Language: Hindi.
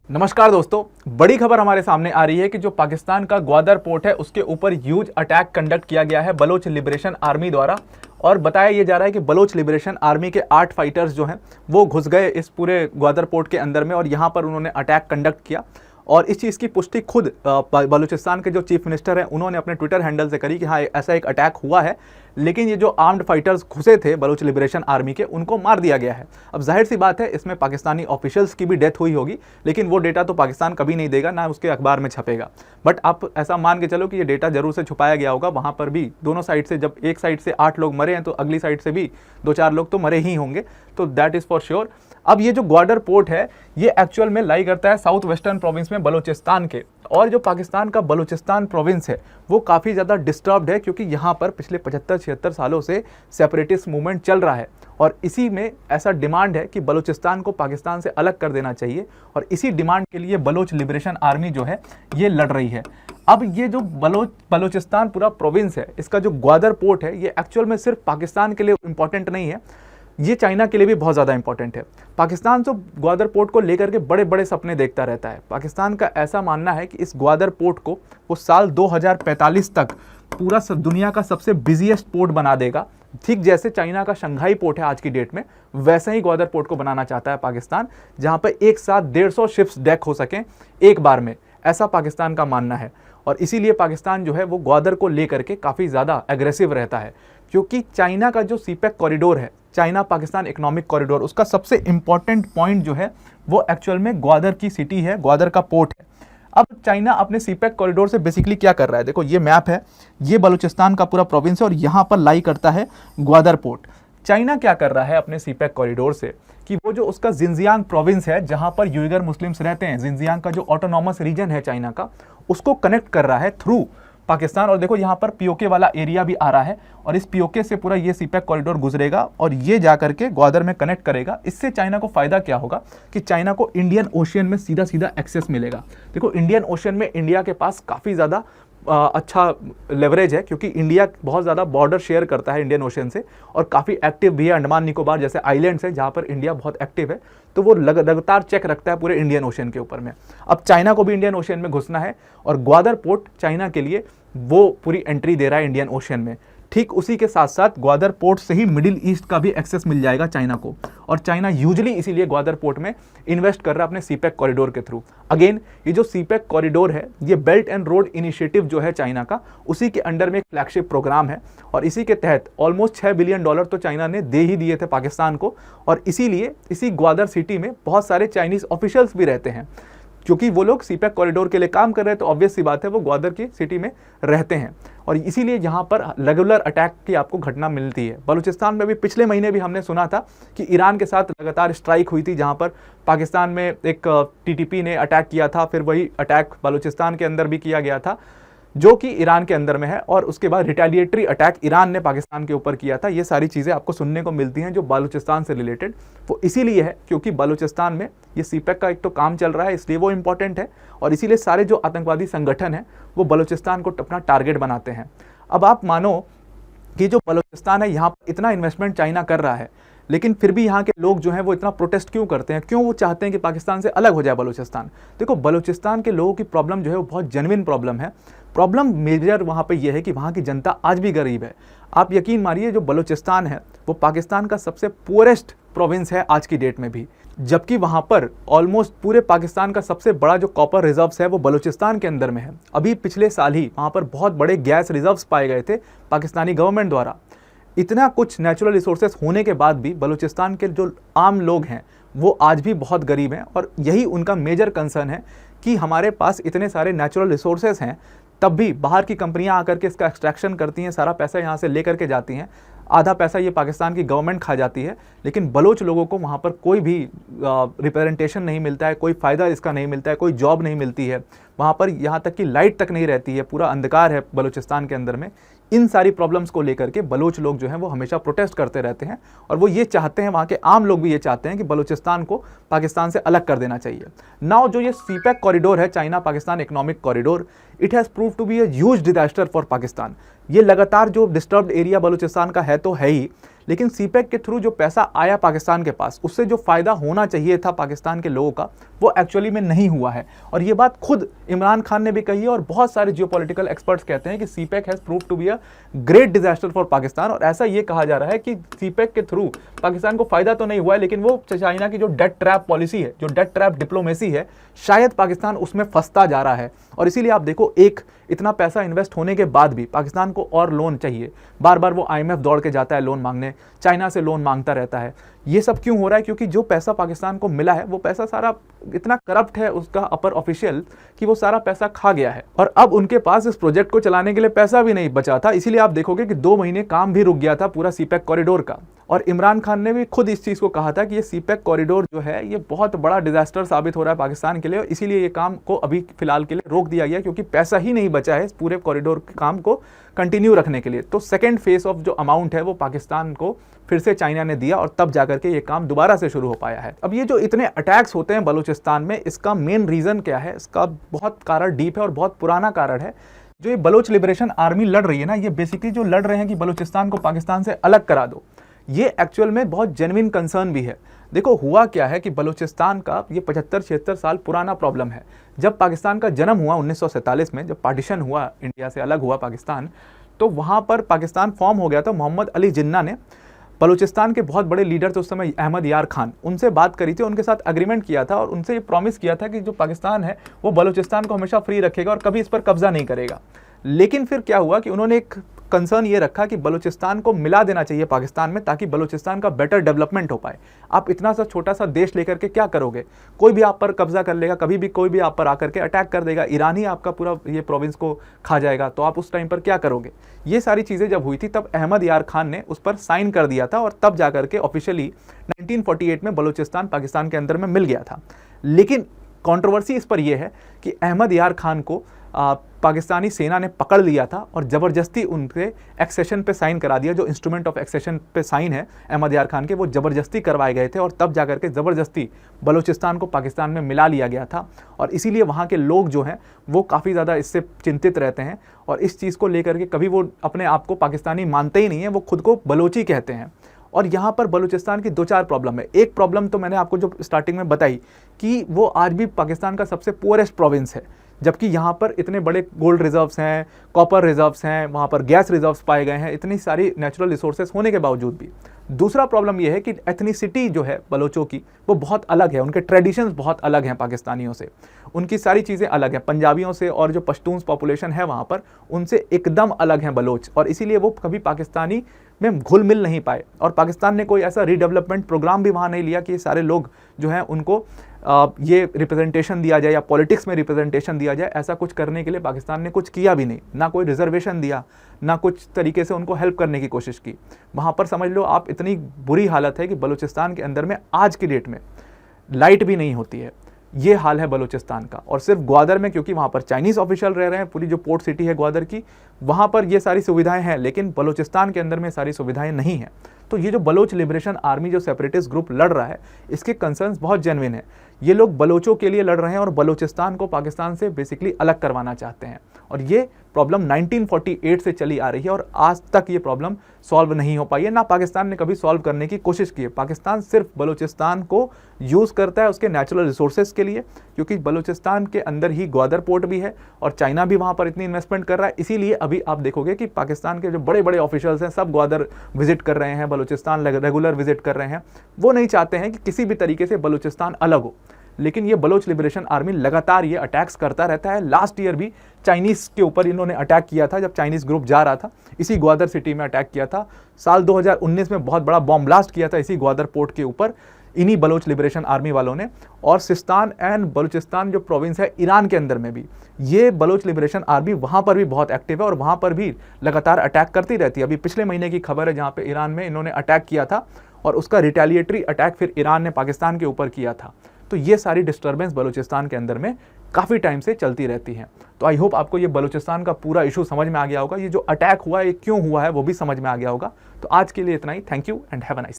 नमस्कार दोस्तों, बड़ी खबर हमारे सामने आ रही है कि जो पाकिस्तान का ग्वादर पोर्ट है उसके ऊपर ह्यूज अटैक कंडक्ट किया गया है बलोच लिबरेशन आर्मी द्वारा। और बताया ये जा रहा है कि बलोच लिबरेशन आर्मी के 8 फाइटर्स जो हैं वो घुस गए इस पूरे ग्वादर पोर्ट के अंदर में और यहाँ पर उन्होंने अटैक कंडक्ट किया। और इस चीज़ की पुष्टि खुद बलूचिस्तान के जो चीफ मिनिस्टर हैं उन्होंने अपने ट्विटर हैंडल से करी कि हाँ ऐसा एक अटैक हुआ है, लेकिन ये जो आर्म्ड फाइटर्स घुसे थे बलूच लिबरेशन आर्मी के उनको मार दिया गया है। अब जाहिर सी बात है इसमें पाकिस्तानी ऑफिशियल्स की भी डेथ हुई होगी, लेकिन वो डेटा तो पाकिस्तान कभी नहीं देगा, ना उसके अखबार में छपेगा। बट आप ऐसा मान के चलो कि ये डेटा जरूर से छुपाया गया होगा। वहाँ पर भी दोनों साइड से, जब एक साइड से 8 लोग मरे हैं तो अगली साइड से भी 2-4 लोग तो मरे ही होंगे, तो दैट इज़ फॉर श्योर। अब ये जो ग्वादर पोर्ट है ये एक्चुअल में लाई करता है साउथ वेस्टर्न प्रोविंस में बलूचिस्तान के। और जो पाकिस्तान का बलूचिस्तान प्रोविंस है वो काफ़ी ज़्यादा डिस्टर्ब्ड है, क्योंकि यहाँ पर पिछले 75-76 सालों से सेपरेटिस्ट मूवमेंट चल रहा है और इसी में ऐसा डिमांड है कि बलूचिस्तान को पाकिस्तान से अलग कर देना चाहिए। और इसी डिमांड के लिए बलोच लिबरेशन आर्मी जो है ये लड़ रही है। अब ये जो बलूचिस्तान पूरा प्रोविंस है, इसका जो ग्वादर पोर्ट है ये एक्चुअल में सिर्फ पाकिस्तान के लिए इम्पॉर्टेंट नहीं है, ये चाइना के लिए भी बहुत ज़्यादा इंपॉर्टेंट है। पाकिस्तान तो ग्वादर पोर्ट को लेकर के बड़े बड़े सपने देखता रहता है। पाकिस्तान का ऐसा मानना है कि इस ग्वादर पोर्ट को वो साल 2045 तक पूरा दुनिया का सबसे बिजिएस्ट पोर्ट बना देगा। ठीक जैसे चाइना का शंघाई पोर्ट है आज की डेट में, वैसे ही ग्वादर पोर्ट को बनाना चाहता है पाकिस्तान, जहाँ पर एक साथ 150 शिप्स डैक हो सकें एक बार में, ऐसा पाकिस्तान का मानना है। और इसीलिए पाकिस्तान जो है वो ग्वादर को लेकर के काफ़ी ज़्यादा एग्रेसिव रहता है, क्योंकि चाइना का जो सीपेक कॉरिडोर है, चाइना पाकिस्तान इकोनॉमिक कॉरिडोर, उसका सबसे इंपॉर्टेंट पॉइंट जो है वो एक्चुअल में ग्वादर की सिटी है, ग्वादर का पोर्ट है। अब चाइना अपने सीपेक कॉरिडोर से बेसिकली क्या कर रहा है, देखो ये मैप है, ये बलूचिस्तान का पूरा प्रोविंस है और यहाँ पर लाई करता है ग्वादर पोर्ट। चाइना क्या कर रहा है अपने सीपेक कॉरिडोर से कि वो जो उसका जिनजियांग प्रोविंस है जहाँ पर यूइगर मुस्लिम्स रहते हैं, जिनजियांग का जो ऑटोनॉमस रीजन है चाइना का, उसको कनेक्ट कर रहा है थ्रू पाकिस्तान। और देखो यहाँ पर पीओके वाला एरिया भी आ रहा है और इस पीओके से पूरा ये सीपेक कॉरिडोर गुजरेगा और ये जाकर के ग्वादर में कनेक्ट करेगा। इससे चाइना को फायदा क्या होगा कि चाइना को इंडियन ओशियन में सीधा सीधा एक्सेस मिलेगा। देखो इंडियन ओशियन में इंडिया के पास काफ़ी ज़्यादा अच्छा लेवरेज है, क्योंकि इंडिया बहुत ज़्यादा बॉर्डर शेयर करता है इंडियन ओशन से और काफ़ी एक्टिव भी है। अंडमान निकोबार जैसे आइलैंड्स है जहाँ पर इंडिया बहुत एक्टिव है, तो वो लगातार चेक रखता है पूरे इंडियन ओशन के ऊपर में। अब चाइना को भी इंडियन ओशन में घुसना है और ग्वादर पोर्ट चाइना के लिए वो पूरी एंट्री दे रहा है इंडियन ओशन में। ठीक उसी के साथ साथ ग्वादर पोर्ट से ही मिडिल ईस्ट का भी एक्सेस मिल जाएगा चाइना को, और चाइना यूजुअली इसीलिए ग्वादर पोर्ट में इन्वेस्ट कर रहा है अपने सीपेक कॉरिडोर के थ्रू। अगेन ये जो सीपेक कॉरिडोर है ये बेल्ट एंड रोड इनिशिएटिव जो है चाइना का, उसी के अंडर में एक फ्लैगशिप प्रोग्राम है और इसी के तहत ऑलमोस्ट $6 बिलियन तो चाइना ने दे ही दिए थे पाकिस्तान को। और इसीलिए इसी ग्वादर सिटी में बहुत सारे चाइनीज ऑफिशियल्स भी रहते हैं, क्योंकि वो लोग सीपेक कॉरिडोर के लिए काम कर रहे हैं, तो ऑब्वियस सी बात है वो ग्वादर की सिटी में रहते हैं। और इसीलिए यहाँ पर रेगुलर अटैक की आपको घटना मिलती है। बलूचिस्तान में भी पिछले महीने भी हमने सुना था कि ईरान के साथ लगातार स्ट्राइक हुई थी, जहाँ पर पाकिस्तान में एक टीटीपी ने अटैक किया था, फिर वही अटैक बलूचिस्तान के अंदर भी किया गया था जो कि ईरान के अंदर में है, और उसके बाद रिटेलिएटरी अटैक ईरान ने पाकिस्तान के ऊपर किया था। ये सारी चीज़ें आपको सुनने को मिलती हैं जो बलूचिस्तान से रिलेटेड। वो इसीलिए है क्योंकि बलूचिस्तान में ये सीपेक का एक तो काम चल रहा है, इसलिए वो इंपॉर्टेंट है, और इसीलिए सारे जो आतंकवादी संगठन हैं वो बलूचिस्तान को अपना टारगेट बनाते हैं। अब आप मानो कि जो बलूचिस्तान है यहाँ पर इतना इन्वेस्टमेंट चाइना कर रहा है, लेकिन फिर भी यहाँ के लोग जो हैं वो इतना प्रोटेस्ट क्यों करते हैं, क्यों वो चाहते हैं कि पाकिस्तान से अलग हो जाए बलूचिस्तान। देखो बलूचिस्तान के लोगों की प्रॉब्लम जो है वो बहुत जेन्युइन प्रॉब्लम है। प्रॉब्लम मेजर वहाँ पे ये है कि वहाँ की जनता आज भी गरीब है। आप यकीन मानिए जो बलूचिस्तान है वो पाकिस्तान का सबसे पुअरेस्ट प्रोविंस है आज की डेट में भी, जबकि वहाँ पर ऑलमोस्ट पूरे पाकिस्तान का सबसे बड़ा जो कॉपर रिजर्व्स है वो बलूचिस्तान के अंदर में है। अभी पिछले साल ही वहाँ पर बहुत बड़े गैस रिजर्व्स पाए गए थे पाकिस्तानी गवर्नमेंट द्वारा। इतना कुछ नेचुरल रिसोर्सेस होने के बाद भी बलूचिस्तान के जो आम लोग हैं वो आज भी बहुत गरीब हैं, और यही उनका मेजर कंसर्न है कि हमारे पास इतने सारे नेचुरल रिसोर्सेस हैं, तब भी बाहर की कंपनियां आकर के इसका एक्सट्रैक्शन करती हैं, सारा पैसा यहाँ से लेकर के जाती हैं, आधा पैसा ये पाकिस्तान की गवर्नमेंट खा जाती है, लेकिन बलोच लोगों को वहाँ पर कोई भी रिप्रेजेंटेशन नहीं मिलता है, कोई फ़ायदा इसका नहीं मिलता है, कोई जॉब नहीं मिलती है वहाँ पर, यहाँ तक कि लाइट तक नहीं रहती है, पूरा अंधकार है बलूचिस्तान के अंदर में। इन सारी प्रॉब्लम्स को लेकर के बलोच लोग जो हैं वो हमेशा प्रोटेस्ट करते रहते हैं, और वो ये चाहते हैं, वहाँ के आम लोग भी ये चाहते हैं कि बलूचिस्तान को पाकिस्तान से अलग कर देना चाहिए। नाउ जो ये सीपेक कॉरिडोर है, China Pakistan economic corridor, it has prove to be a huge disaster for Pakistan. ये लगातार जो डिस्टर्ब्ड एरिया बलूचिस्तान का है तो है ही, लेकिन सीपैक के थ्रू जो पैसा आया पाकिस्तान के पास, उससे जो फ़ायदा होना चाहिए था पाकिस्तान के लोगों का, वो एक्चुअली में नहीं हुआ है। और ये बात खुद इमरान खान ने भी कही है और बहुत सारे जियोपॉलिटिकल एक्सपर्ट्स कहते हैं कि CPEC has prove to be a great disaster for Pakistan. और ऐसा ये कहा जा रहा है कि सीपैक के थ्रू पाकिस्तान को फ़ायदा तो नहीं हुआ है, लेकिन वो चाइना की जो डेट ट्रैप पॉलिसी है, जो डेट ट्रैप डिप्लोमेसी है, शायद पाकिस्तान उसमें फंसता जा रहा है। और इसीलिए आप देखो, एक इतना पैसा इन्वेस्ट होने के बाद भी पाकिस्तान को और लोन चाहिए, बार बार वो IMF दौड़ के जाता है लोन मांगने, चाइना से लोन मांगता रहता है। ये सब क्यों हो रहा है? क्योंकि जो पैसा पाकिस्तान को मिला है वो पैसा सारा इतना करप्ट है उसका अपर ऑफिशियल कि वो सारा पैसा खा गया है। और अब उनके पास इस प्रोजेक्ट को चलाने के लिए पैसा भी नहीं बचा था। इसीलिए आप देखोगे कि 2 महीने काम भी रुक गया था पूरा सीपैक कॉरिडोर का। और इमरान खान ने भी खुद इस चीज़ को कहा था कि ये सीपैक कॉरिडोर जो है ये बहुत बड़ा डिजास्टर साबित हो रहा है पाकिस्तान के लिए, और इसीलिए ये काम को अभी फिलहाल के लिए रोक दिया गया, क्योंकि पैसा ही नहीं बचा है इस पूरे कॉरिडोर के काम को कंटिन्यू रखने के लिए। तो सेकेंड फेज ऑफ जो अमाउंट है वो पाकिस्तान को फिर से चाइना ने दिया, और तब जाकर के ये काम दोबारा से शुरू हो पाया है। अब ये जो इतने अटैक्स होते हैं बलूचिस्तान में, इसका मेन रीज़न क्या है? इसका बहुत कारण डीप है और बहुत पुराना कारण है। जो ये बलोच लिबरेशन आर्मी लड़ रही है ना, ये बेसिकली जो लड़ रहे हैं कि बलूचिस्तान को पाकिस्तान से अलग करा दो, ये एक्चुअल में बहुत जेन्युइन कंसर्न भी है। देखो हुआ क्या है कि बलूचिस्तान का ये 75-76 साल पुराना प्रॉब्लम है। जब पाकिस्तान का जन्म हुआ 1947 में, जब पार्टीशन हुआ, इंडिया से अलग हुआ पाकिस्तान, तो वहाँ पर पाकिस्तान फॉर्म हो गया था। मोहम्मद अली जिन्ना ने बलूचिस्तान के बहुत बड़े लीडर थे उस समय, अहमद यार खान, उनसे बात करी थी, उनके साथ अग्रीमेंट किया था और उनसे ये प्रॉमिस किया था कि जो पाकिस्तान है वो बलूचिस्तान को हमेशा फ्री रखेगा और कभी इस पर कब्जा नहीं करेगा। लेकिन फिर क्या हुआ कि उन्होंने एक कंसर्न ये रखा कि बलूचिस्तान को मिला देना चाहिए पाकिस्तान में, ताकि बलूचिस्तान का बेटर डेवलपमेंट हो पाए। आप इतना सा छोटा सा देश लेकर के क्या करोगे? कोई भी आप पर कब्जा कर लेगा, कभी भी कोई भी आप पर आकर के अटैक कर देगा, ईरान ही आपका पूरा ये प्रोविंस को खा जाएगा, तो आप उस टाइम पर क्या करोगे? ये सारी चीज़ें जब हुई थी तब अहमद यार खान ने उस पर साइन कर दिया था, और तब जाकर के ऑफिशियली 1948 में बलूचिस्तान पाकिस्तान के अंदर में मिल गया था। लेकिन कंट्रोवर्सी इस पर यह है कि अहमद यार खान को पाकिस्तानी सेना ने पकड़ लिया था और ज़बरदस्ती उनके एक्सेशन पे साइन करा दिया। जो इंस्ट्रूमेंट ऑफ एक्सेशन पे साइन है अहमद यार खान के, वो ज़बरदस्ती करवाए गए थे, और तब जाकर के ज़बरदस्ती बलूचिस्तान को पाकिस्तान में मिला लिया गया था। और इसीलिए वहाँ के लोग जो हैं वो काफ़ी ज़्यादा इससे चिंतित रहते हैं, और इस चीज़ को लेकर के कभी वो अपने आप को पाकिस्तानी मानते ही नहीं हैं, वो खुद को बलोची कहते हैं। और यहाँ पर बलूचिस्तान की 2-4 प्रॉब्लम है। एक प्रॉब्लम तो मैंने आपको जो स्टार्टिंग में बताई कि वो आज भी पाकिस्तान का सबसे पुअरेस्ट प्रोविंस है, जबकि यहाँ पर इतने बड़े गोल्ड रिजर्व्स हैं, कॉपर रिजर्व्स हैं, वहाँ पर गैस रिजर्व्स पाए गए हैं, इतनी सारी नेचुरल रिसोर्सेज होने के बावजूद भी। दूसरा प्रॉब्लम यह है कि एथनिसिटी जो है बलोचों की वो बहुत अलग है, उनके ट्रेडिशंस बहुत अलग हैं पाकिस्तानियों से, उनकी सारी चीज़ें अलग हैं पंजाबियों से, और जो पश्तून्स पॉपुलेशन है वहाँ पर उनसे एकदम अलग हैं बलोच, और इसीलिए वो कभी पाकिस्तानी में घुल मिल नहीं पाए। और पाकिस्तान ने कोई ऐसा रीडेवलपमेंट प्रोग्राम भी वहाँ नहीं लिया कि ये सारे लोग जो हैं उनको ये रिप्रेजेंटेशन दिया जाए या पॉलिटिक्स में रिप्रेजेंटेशन दिया जाए। ऐसा कुछ करने के लिए पाकिस्तान ने कुछ किया भी नहीं, ना कोई रिजर्वेशन दिया, ना कुछ तरीके से उनको हेल्प करने की कोशिश की। वहाँ पर समझ लो आप, इतनी बुरी हालत है कि बलूचिस्तान के अंदर में आज की डेट में लाइट भी नहीं होती है। ये हाल है बलूचिस्तान का। और सिर्फ ग्वादर में, क्योंकि वहाँ पर चाइनीज़ ऑफिशियल रह रहे हैं, पूरी जो पोर्ट सिटी है ग्वादर की, वहाँ पर ये सारी सुविधाएं हैं, लेकिन बलूचिस्तान के अंदर में सारी सुविधाएं नहीं हैं। तो ये जो बलोच लिबरेशन आर्मी जो सेपरेटिस्ट ग्रुप लड़ रहा है, इसके कंसर्न्स बहुत जेन्युइन है। ये लोग बलोचों के लिए लड़ रहे हैं और बलूचिस्तान को पाकिस्तान से बेसिकली अलग करवाना चाहते हैं। और ये प्रॉब्लम 1948 से चली आ रही है और आज तक ये प्रॉब्लम सॉल्व नहीं हो पाई है, ना पाकिस्तान ने कभी सॉल्व करने की कोशिश की है। पाकिस्तान सिर्फ बलूचिस्तान को यूज़ करता है उसके नेचुरल रिसोर्सेज के लिए, क्योंकि बलूचिस्तान के अंदर ही ग्वादर पोर्ट भी है और चाइना भी वहाँ पर इतनी इन्वेस्टमेंट कर रहा है। इसीलिए अभी आप देखोगे कि पाकिस्तान के जो बड़े बड़े ऑफिशियल्स हैं सब ग्वादर विजिट कर रहे हैं, बलूचिस्तान रेगुलर विजिट कर रहे हैं। वो नहीं चाहते हैं कि किसी भी तरीके से बलूचिस्तान अलग हो, लेकिन ये बलोच लिबरेशन आर्मी लगातार ये अटैक्स करता रहता है। लास्ट ईयर भी चाइनीज़ के ऊपर इन्होंने अटैक किया था, जब चाइनीज़ ग्रुप जा रहा था, इसी ग्वादर सिटी में अटैक किया था। साल 2019 में बहुत बड़ा बॉम्ब ब्लास्ट किया था इसी ग्वादर पोर्ट के ऊपर इन्हीं बलोच लिबरेशन आर्मी वालों ने। और सिस्तान एंड बलूचिस्तान जो प्रोविंस है ईरान के अंदर में भी ये बलोच लिबरेशन आर्मी वहाँ पर भी बहुत एक्टिव है और वहाँ पर भी लगातार अटैक करती रहती है। अभी पिछले महीने की खबर है जहाँ पे ईरान में इन्होंने अटैक किया था और उसका रिटेलिएटरी अटैक फिर ईरान ने पाकिस्तान के ऊपर किया था। तो ये सारी डिस्टर्बेंस बलूचिस्तान के अंदर में काफ़ी टाइम से चलती रहती हैं। तो आई होप आपको ये बलूचिस्तान का पूरा इशू समझ में आ गया होगा, ये जो अटैक हुआ है ये क्यों हुआ है वो भी समझ में आ गया होगा। तो आज के लिए इतना ही। Thank you and have a nice.